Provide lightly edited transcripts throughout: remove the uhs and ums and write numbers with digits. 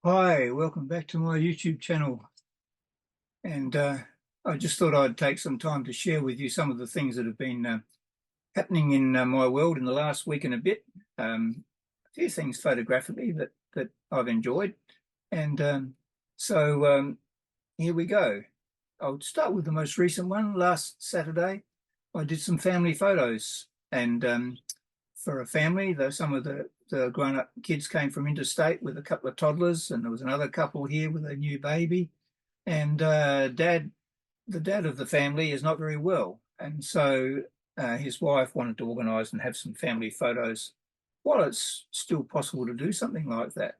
Hi, welcome back to my YouTube channel. And I just thought I'd take some time to share with you some of the things that have been happening in my world in the last week and a bit. A few things photographically that I've enjoyed. And here we go. I'll start with the most recent one. Last Saturday, I did some family photos. And for a family, though some of the grown-up kids came from interstate with a couple of toddlers, and there was another couple here with a new baby. And the dad of the family is not very well, and so his wife wanted to organise and have some family photos while it's still possible to do something like that.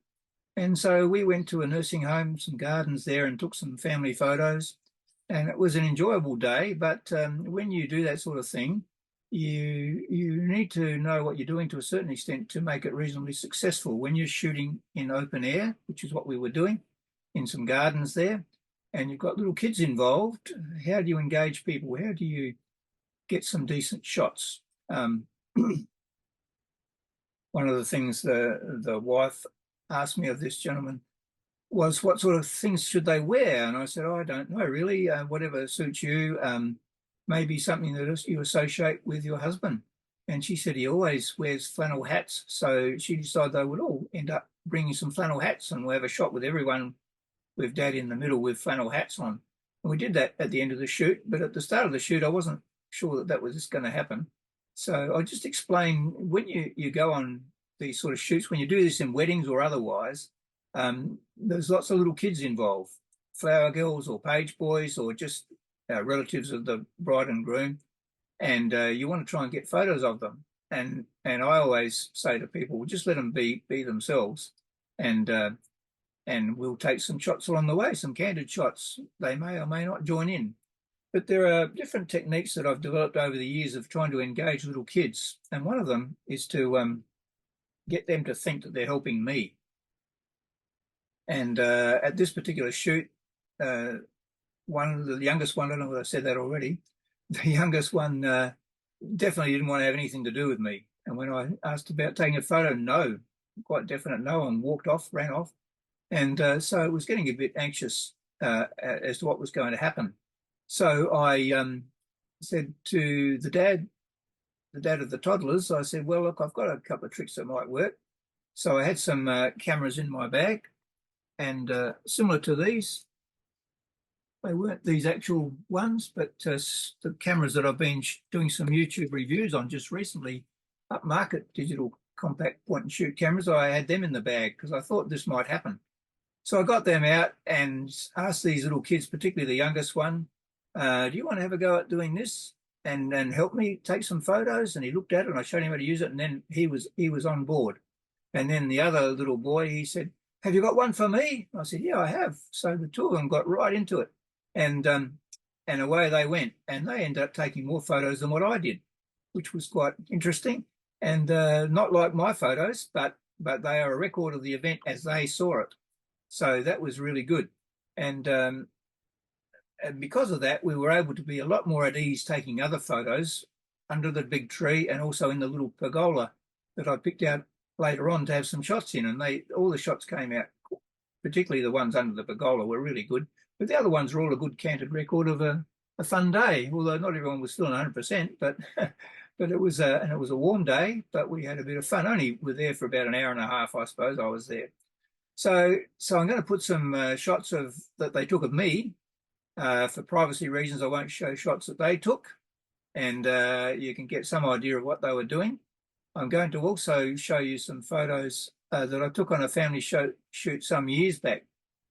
And so we went to a nursing home, some gardens there, and took some family photos. And it was an enjoyable day. But when you do that sort of thing, you need to know what you're doing to a certain extent to make it reasonably successful. When you're shooting in open air, which is what we were doing in some gardens there, and you've got little kids involved, how do you engage people? How do you get some decent shots? One of the things the wife asked me of this gentleman was, what sort of things should they wear? And I said, oh, I don't know really. Whatever suits you. Maybe something that you associate with your husband. And she said he always wears flannel hats. So she decided they would all end up bringing some flannel hats, and we'll have a shot with everyone with Dad in the middle with flannel hats on. And we did that at the end of the shoot. But at the start of the shoot, I wasn't sure that that was just going to happen. So I just explain, when you go on these sort of shoots, when you do this in weddings or otherwise, there's lots of little kids involved, flower girls or page boys or just relatives of the bride and groom, and you want to try and get photos of them. And I always say to people, well, just let them be themselves, and we'll take some shots along the way, some candid shots. They may or may not join in. But there are different techniques that I've developed over the years of trying to engage little kids, and one of them is to get them to think that they're helping me. And at this particular shoot, the youngest one, I don't know whether I said that already, the youngest one definitely didn't want to have anything to do with me. And when I asked about taking a photo, no, quite definite no, and walked off, ran off. And so it was getting a bit anxious as to what was going to happen. So I said to the dad of the toddlers, I said, well, look, I've got a couple of tricks that might work. So I had some cameras in my bag, and similar to these. They weren't these actual ones, but the cameras that I've been doing some YouTube reviews on just recently, upmarket digital compact point and shoot cameras. I had them in the bag because I thought this might happen. So I got them out and asked these little kids, particularly the youngest one, do you want to have a go at doing this and help me take some photos? And he looked at it and I showed him how to use it, and then he was on board. And then the other little boy, he said, have you got one for me? I said, yeah, I have. So the two of them got right into it. And away they went, and they ended up taking more photos than what I did, which was quite interesting, and not like my photos, but they are a record of the event as they saw it. So that was really good, and because of that, we were able to be a lot more at ease taking other photos under the big tree and also in the little pergola that I picked out later on to have some shots in, and all the shots came out, particularly the ones under the pergola, were really good. But the other ones were all a good candid record of a fun day, although not everyone was feeling 100%, but but it was a warm day, but we had a bit of fun. Only were there for about an hour and a half, I suppose I was there. So I'm going to put some shots that they took of me. For privacy reasons, I won't show shots that they took, and you can get some idea of what they were doing. I'm going to also show you some photos that I took on a family shoot some years back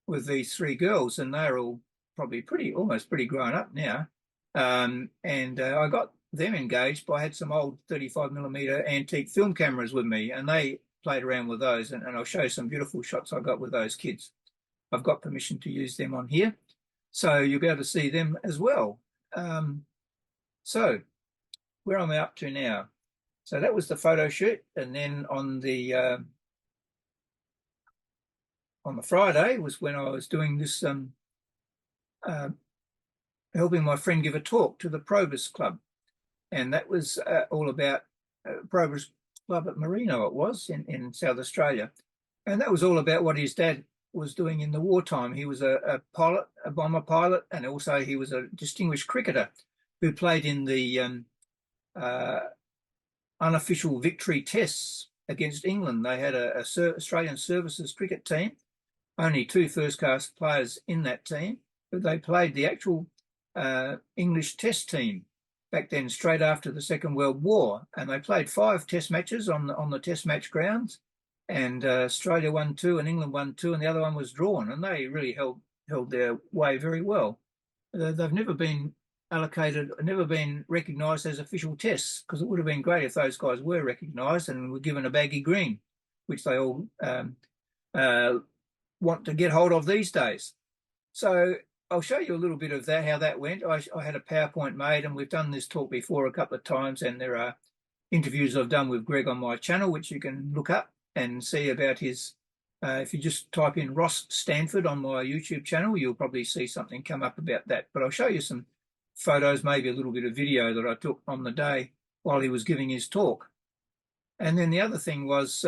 with these three girls, and they're all probably almost pretty grown up now. And I got them engaged by, I had some old 35mm antique film cameras with me, and they played around with those, and I'll show you some beautiful shots I got with those kids. I've got permission to use them on here, so you'll be able to see them as well. So where am I up to now? So that was the photo shoot, and then on the Friday was when I was doing this, helping my friend give a talk to the Probus Club. And that was all about Probus Club at Marino, it was, in South Australia. And that was all about what his dad was doing in the wartime. He was a pilot, a bomber pilot, and also he was a distinguished cricketer who played in the uh, unofficial victory tests against England. They had a Australian Services cricket team, only 2 first-class players in that team, but they played the actual English test team back then, straight after the Second World War, and they played 5 test matches on the test match grounds, and Australia won 2 and England won 2, and the other one was drawn, and they really held their way very well. They've never been allocated, never been recognised as official tests, because it would have been great if those guys were recognised and were given a baggy green, which they all want to get hold of these days. So I'll show you a little bit of that, how that went. I had a PowerPoint made, and we've done this talk before a couple of times, and there are interviews I've done with Greg on my channel, which you can look up and see about his, if you just type in Ross Stanford on my YouTube channel, you'll probably see something come up about that. But I'll show you some photos, maybe a little bit of video that I took on the day while he was giving his talk. And then the other thing was,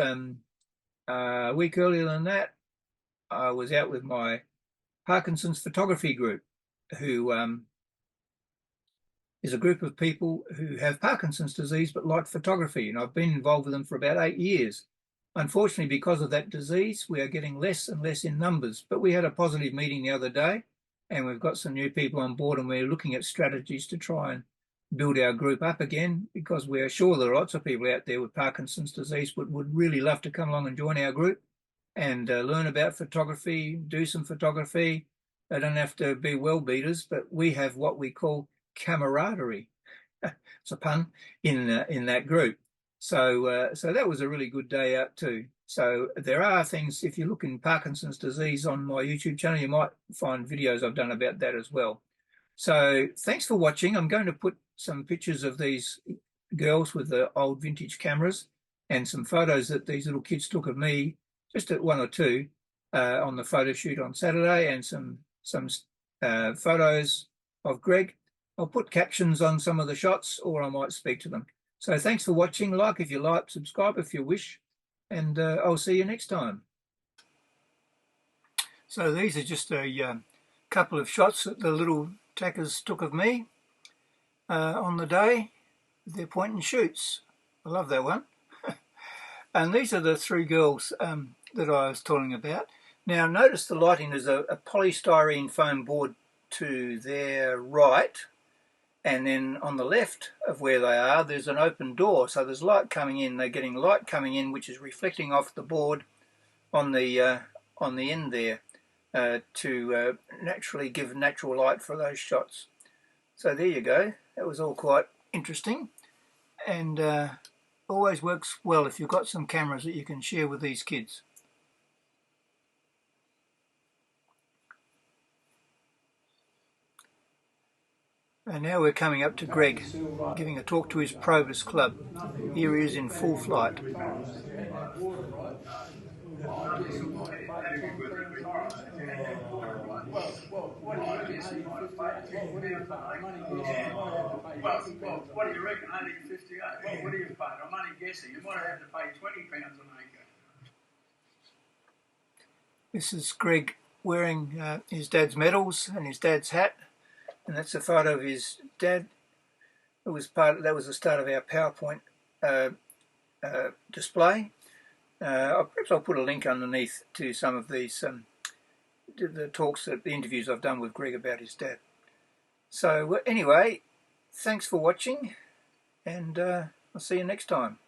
a week earlier than that, I was out with my Parkinsons Photography group, who is a group of people who have Parkinson's disease but like photography, and I've been involved with them for about 8 years. Unfortunately, because of that disease, we are getting less and less in numbers, but we had a positive meeting the other day, and we've got some new people on board, and we're looking at strategies to try and build our group up again, because we're sure there are lots of people out there with Parkinson's disease but would really love to come along and join our group and learn about photography, do some photography. They don't have to be well beaters, but we have what we call camaraderie. It's a pun in that group. So that was a really good day out too. So there are things, if you look in Parkinson's disease on my YouTube channel, you might find videos I've done about that as well. So thanks for watching. I'm going to put some pictures of these girls with the old vintage cameras and some photos that these little kids took of me, just at 1 or 2 on the photo shoot on Saturday, and some photos of Greg. I'll put captions on some of the shots, or I might speak to them. So thanks for watching. Like if you like, subscribe if you wish, and I'll see you next time. So these are just a couple of shots that the little tackers took of me on the day, their point and shoots. I love that one. And these are the 3 girls that I was talking about. Now notice the lighting. There's a polystyrene foam board to their right, and then on the left of where they are, there's an open door, so there's light coming in. They're getting light coming in, which is reflecting off the board on the end there to naturally give natural light for those shots. So there you go. That was all quite interesting, and always works well if you've got some cameras that you can share with these kids. And now we're coming up to Greg, giving a talk to his Probus club. Here he is in full flight. What do you reckon, 158? What do you pay? I'm only guessing. You might have to pay £20 an acre. This is Greg wearing his dad's medals and his dad's hat, and that's a photo of his dad. That was the start of our PowerPoint display. Perhaps I'll put a link underneath to some of these the talks, the interviews I've done with Greg about his dad. So anyway, thanks for watching, and I'll see you next time.